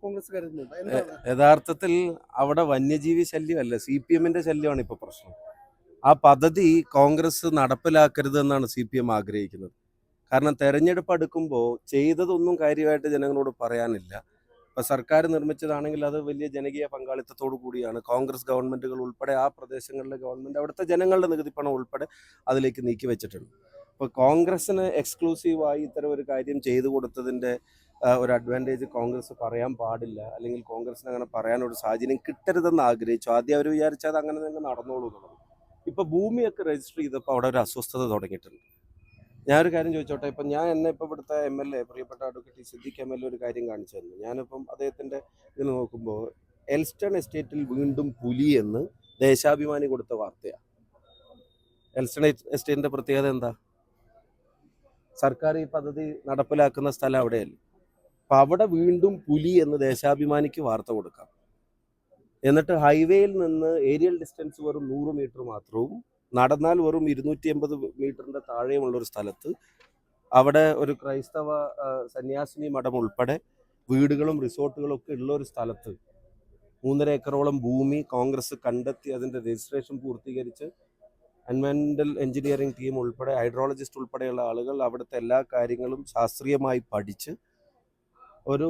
കോൺഗ്രസ് കരുതുന്നുണ്ട്. എന്താണ് യഥാർത്ഥത്തിൽ അവിടെ വന്യജീവി ശല്യമല്ല, CPM-ന്റെ ശല്യമാണ് ഇപ്പോൾ പ്രശ്നം. ആ പദ്ധതി കോൺഗ്രസ് നടപ്പിലാക്കരുത് എന്നാണ് CPM ആഗ്രഹിക്കുന്നത്. കാരണം തെരഞ്ഞെടുപ്പ് അടുക്കുമ്പോൾ ചെയ്തതൊന്നും കാര്യമായിട്ട് ജനങ്ങളോട് പറയാനില്ല. ഇപ്പം സർക്കാർ നിർമ്മിച്ചതാണെങ്കിൽ അത് വലിയ ജനകീയ പങ്കാളിത്തത്തോടു കൂടിയാണ്. കോൺഗ്രസ് ഗവൺമെൻറ്റുകൾ ഉൾപ്പെടെ ആ പ്രദേശങ്ങളിലെ ഗവൺമെൻറ് അവിടുത്തെ ജനങ്ങളുടെ നികുതി പണം ഉൾപ്പെടെ അതിലേക്ക് നീക്കി വെച്ചിട്ടുണ്ട്. ഇപ്പോൾ കോൺഗ്രസ്സിന് എക്സ്ക്ലൂസീവായി ഇത്തരം ഒരു കാര്യം ചെയ്തു കൊടുത്തതിൻ്റെ ഒരു അഡ്വാൻറ്റേജ് കോൺഗ്രസ് പറയാൻ പാടില്ല, അല്ലെങ്കിൽ കോൺഗ്രസിന് അങ്ങനെ പറയാനൊരു സാഹചര്യം കിട്ടരുതെന്ന് ആഗ്രഹിച്ചു. ആദ്യം അവർ വിചാരിച്ചാൽ അത് അങ്ങനെ തന്നെ നടന്നോളൂ എന്നുള്ളത്. ഇപ്പോൾ ഭൂമിയൊക്കെ രജിസ്റ്റർ ചെയ്തപ്പോൾ അവിടെ ഒരു അസ്വസ്ഥത തുടങ്ങിയിട്ടുണ്ട്. ഞാനൊരു കാര്യം ചോദിച്ചോട്ടെ, ഇപ്പം എന്നെ ഇപ്പോൾ ഇവിടുത്തെ MLA പ്രിയപ്പെട്ട അഡ്വക്കേറ്റ് സിദ്ദിഖ് MLA ഒരു കാര്യം കാണിച്ചു തന്നു. ഞാനിപ്പം അദ്ദേഹത്തിൻ്റെ ഇതിൽ നോക്കുമ്പോൾ എൽസ്റ്റൺ എസ്റ്റേറ്റിൽ വീണ്ടും പുലി എന്ന് ദേശാഭിമാനി കൊടുത്ത വാർത്തയാണ്. എൽസ്റ്റൺ എസ്റ്റേറ്റിൻ്റെ പ്രത്യേകത എന്താ? സർക്കാർ ഈ പദ്ധതി നടപ്പിലാക്കുന്ന സ്ഥലം അവിടെയല്ലേ. അപ്പം അവിടെ വീണ്ടും പുലി എന്ന് ദേശാഭിമാനിക്ക് വാർത്ത കൊടുക്കാം. എന്നിട്ട് ഹൈവേയിൽ നിന്ന് ഏരിയൽ ഡിസ്റ്റൻസ് വെറും 100 മീറ്റർ മാത്രവും നടന്നാൽ വെറും 280 മീറ്ററിൻ്റെ താഴെയുമുള്ളൊരു സ്ഥലത്ത് അവിടെ ഒരു ക്രൈസ്തവ സന്യാസിനി മഠം ഉൾപ്പെടെ വീടുകളും റിസോർട്ടുകളും ഒക്കെ ഉള്ള ഒരു സ്ഥലത്ത് 3.5 ഏക്കറോളം ഭൂമി കോൺഗ്രസ് കണ്ടെത്തി അതിൻ്റെ രജിസ്ട്രേഷൻ പൂർത്തീകരിച്ച് എൻവയൺമെൻ്റൽ എഞ്ചിനീയറിംഗ് ടീം ഉൾപ്പെടെ ഹൈഡ്രോളജിസ്റ്റ് ഉൾപ്പെടെയുള്ള ആളുകൾ അവിടുത്തെ എല്ലാ കാര്യങ്ങളും ശാസ്ത്രീയമായി പഠിച്ച് ഒരു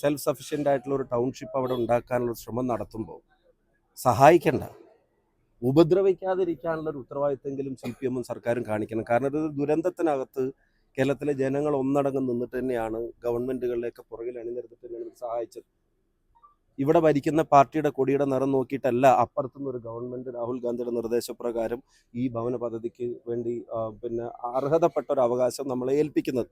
സെൽഫ് സഫിഷ്യൻ്റ് ആയിട്ടുള്ള ഒരു ടൗൺഷിപ്പ് അവിടെ ഉണ്ടാക്കാനുള്ള ശ്രമം നടത്തുമ്പോൾ സഹായിക്കണ്ട, ഉപദ്രവിക്കാതിരിക്കാനുള്ള ഒരു ഉത്തരവാദിത്തമെങ്കിലും CPM-ഉം സർക്കാരും കാണിക്കണം. കാരണം ഇത് ദുരന്തത്തിനകത്ത് കേരളത്തിലെ ജനങ്ങൾ ഒന്നടങ്കം നിന്നിട്ട് തന്നെയാണ് ഗവൺമെൻറ്റുകളിലേക്ക് പുറകിൽ അണിനിരന്നിട്ട് തന്നെയാണ് സഹായിച്ചത്. ഇവിടെ ഭരിക്കുന്ന പാർട്ടിയുടെ കൊടിയുടെ നിറം നോക്കിയിട്ടല്ല അപ്പുറത്തുനിന്ന് ഒരു ഗവൺമെൻറ് രാഹുൽ ഗാന്ധിയുടെ നിർദ്ദേശപ്രകാരം ഈ ഭവന പദ്ധതിക്ക് വേണ്ടി പിന്നെ അർഹതപ്പെട്ട ഒരു അവകാശം നമ്മളെ ഏൽപ്പിക്കുന്നത്.